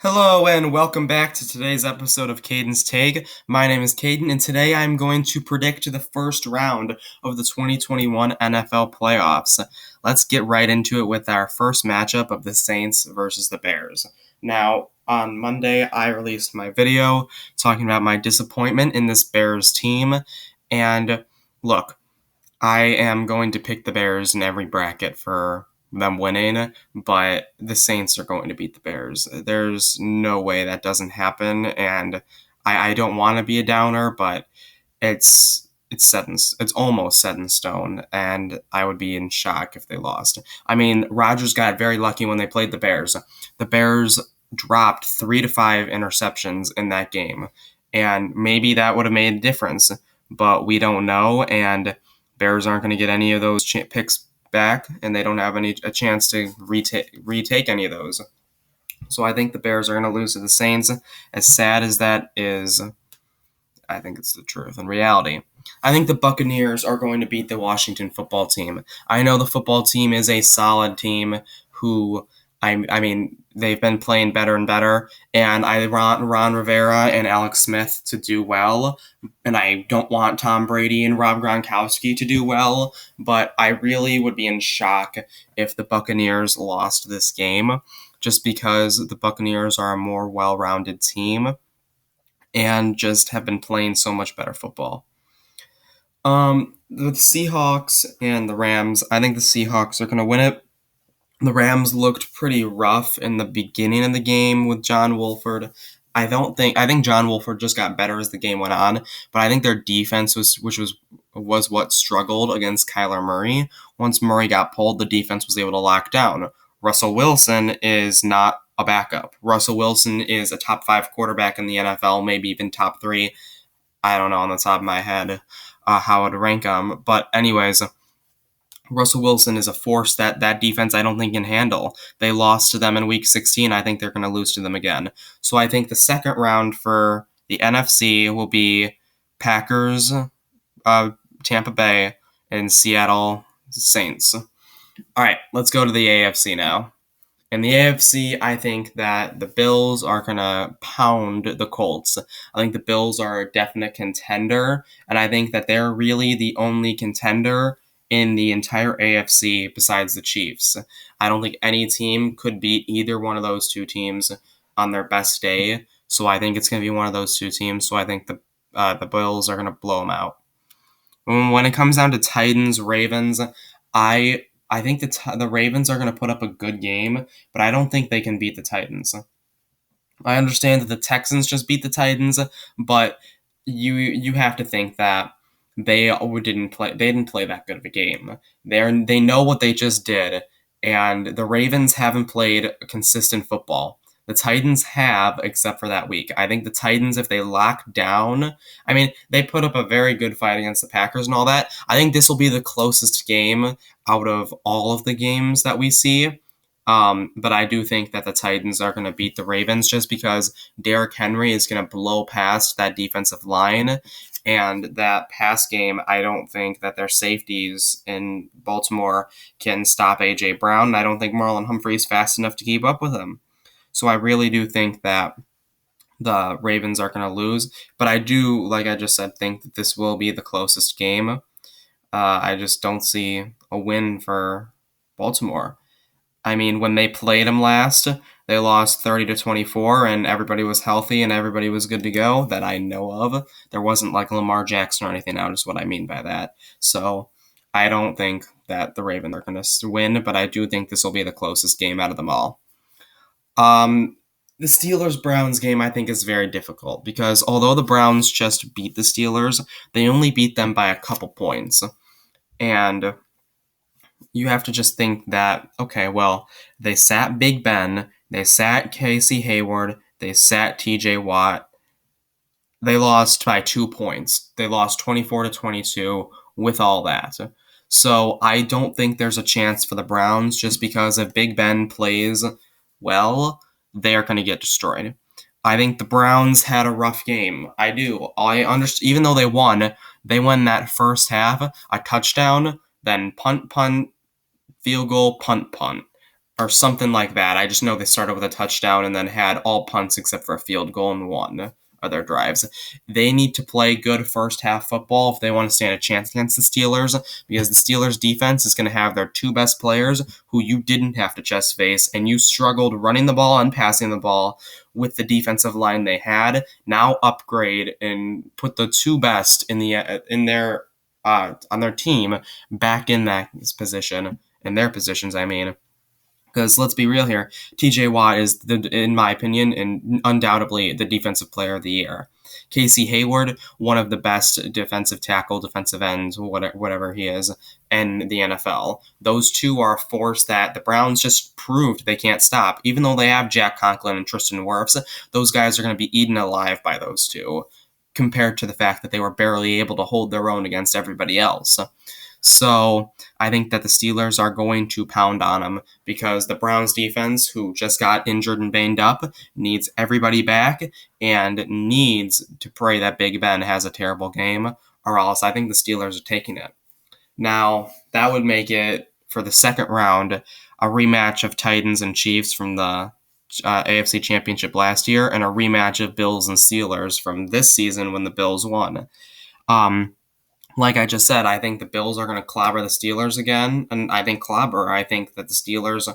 Hello and welcome back to today's episode of Caden's Take. My name is Caden and today I'm going to predict the first round of the 2021 NFL playoffs. Let's get right into it with our first matchup of the Saints versus the Bears. Now, on Monday, I released my video talking about my disappointment in this Bears team. And look, I am going to pick the Bears in every bracket for them winning, but the Saints are going to beat the Bears. There's no way that doesn't happen, and I don't want to be a downer, but it's almost set in stone, and I would be in shock if they lost. I mean, Rodgers got very lucky when they played the Bears. The Bears dropped 3 to 5 interceptions in that game, and maybe that would have made a difference, but we don't know, and Bears aren't going to get any of those picks back, and they don't have a chance to retake any of those. So I think the Bears are going to lose to the Saints. As sad as that is, I think it's the truth and reality. I think the Buccaneers are going to beat the Washington football team. I know the football team is a solid team who, I mean, they've been playing better and better, and I want Ron Rivera and Alex Smith to do well, and I don't want Tom Brady and Rob Gronkowski to do well, but I really would be in shock if the Buccaneers lost this game, just because the Buccaneers are a more well-rounded team and just have been playing so much better football. The Seahawks and the Rams, I think the Seahawks are going to win it. The Rams looked pretty rough in the beginning of the game with John Wolford. I think John Wolford just got better as the game went on, but I think their defense was what struggled against Kyler Murray. Once Murray got pulled, the defense was able to lock down. Russell Wilson is not a backup. Russell Wilson is a top 5 quarterback in the NFL, maybe even top 3. I don't know on the top of my head how I'd rank him. But anyways, Russell Wilson is a force that defense I don't think can handle. They lost to them in Week 16. I think they're going to lose to them again. So I think the second round for the NFC will be Packers, Tampa Bay, and Seattle Saints. All right, let's go to the AFC now. In the AFC, I think that the Bills are going to pound the Colts. I think the Bills are a definite contender, and I think that they're really the only contender in the entire AFC besides the Chiefs. I don't think any team could beat either one of those two teams on their best day, so I think it's going to be one of those two teams, so I think the Bills are going to blow them out. When it comes down to Titans, Ravens, I think the Ravens are going to put up a good game, but I don't think they can beat the Titans. I understand that the Texans just beat the Titans, but you have to think that they didn't play that good of a game. They know what they just did, and the Ravens haven't played consistent football. The Titans have, except for that week. I think the Titans, if they lock down, I mean, they put up a very good fight against the Packers and all that. I think this will be the closest game out of all of the games that we see. But I do think that the Titans are going to beat the Ravens just because Derrick Henry is going to blow past that defensive line. And that pass game, I don't think that their safeties in Baltimore can stop A.J. Brown. I don't think Marlon Humphrey is fast enough to keep up with him. So I really do think that the Ravens are going to lose. But I do, like I just said, think that this will be the closest game. I just don't see a win for Baltimore. I mean, when they played them last, they lost 30-24, and everybody was healthy and everybody was good to go that I know of. There wasn't like Lamar Jackson or anything out, is what I mean by that. So I don't think that the Ravens are going to win, but I do think this will be the closest game out of them all. The Steelers-Browns game, I think, is very difficult because although the Browns just beat the Steelers, they only beat them by a couple points. And you have to just think that, okay, well, they sat Big Ben, they sat Casey Hayward, they sat TJ Watt. They lost by 2 points. They lost 24-22 with all that. So I don't think there's a chance for the Browns just because if Big Ben plays well, they're going to get destroyed. I think the Browns had a rough game. I do. I understand. Even though they won that first half, a touchdown, then punt, field goal, punt. or something like that. I just know they started with a touchdown and then had all punts except for a field goal and one of their drives. They need to play good first half football if they want to stand a chance against the Steelers, because the Steelers defense is going to have their two best players who you didn't have to chest face, and you struggled running the ball and passing the ball with the defensive line they had. Now upgrade and put the two best in their on their team back in that position, in their positions, I mean. Because let's be real here, TJ Watt is, in my opinion, and undoubtedly the defensive player of the year. Casey Hayward, one of the best defensive ends, whatever he is, in the NFL. Those two are a force that the Browns just proved they can't stop. Even though they have Jack Conklin and Tristan Wirfs, those guys are going to be eaten alive by those two, compared to the fact that they were barely able to hold their own against everybody else. So I think that the Steelers are going to pound on them, because the Browns defense, who just got injured and banged up, needs everybody back and needs to pray that Big Ben has a terrible game, or else I think the Steelers are taking it. Now, that would make it, for the second round, a rematch of Titans and Chiefs from the AFC Championship last year, and a rematch of Bills and Steelers from this season when the Bills won. Like I just said, I think the Bills are going to clobber the Steelers again, and I think that the Steelers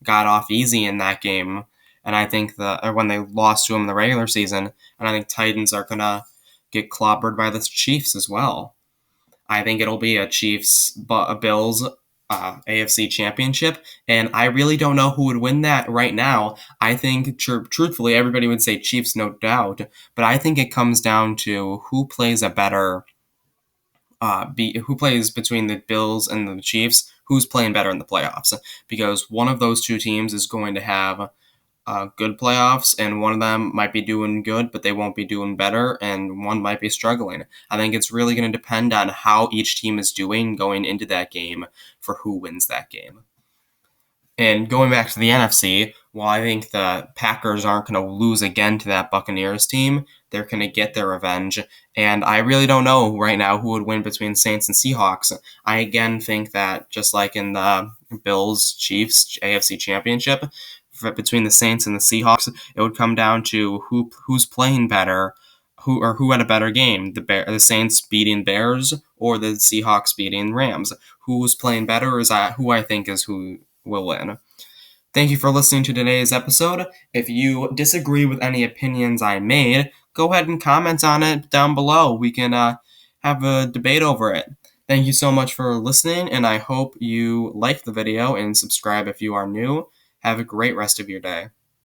got off easy in that game, and I think when they lost to them in the regular season, and I think Titans are going to get clobbered by the Chiefs as well. I think it'll be a Bills AFC Championship, and I really don't know who would win that right now. I think, truthfully, everybody would say Chiefs, no doubt, but I think it comes down to who plays a better who plays between the Bills and the Chiefs, who's playing better in the playoffs. Because one of those two teams is going to have good playoffs, and one of them might be doing good, but they won't be doing better, and one might be struggling. I think it's really going to depend on how each team is doing going into that game for who wins that game. And going back to the NFC, while I think the Packers aren't going to lose again to that Buccaneers team, they're going to get their revenge. And I really don't know right now who would win between Saints and Seahawks. I again think that, just like in the Bills-Chiefs AFC Championship, between the Saints and the Seahawks, it would come down to who's playing better, who had a better game, the Saints beating Bears or the Seahawks beating Rams. Who's playing better is who I think is who will win. Thank you for listening to today's episode. If you disagree with any opinions I made, go ahead and comment on it down below. We can have a debate over it. Thank you so much for listening, and I hope you liked the video and subscribe if you are new. Have a great rest of your day.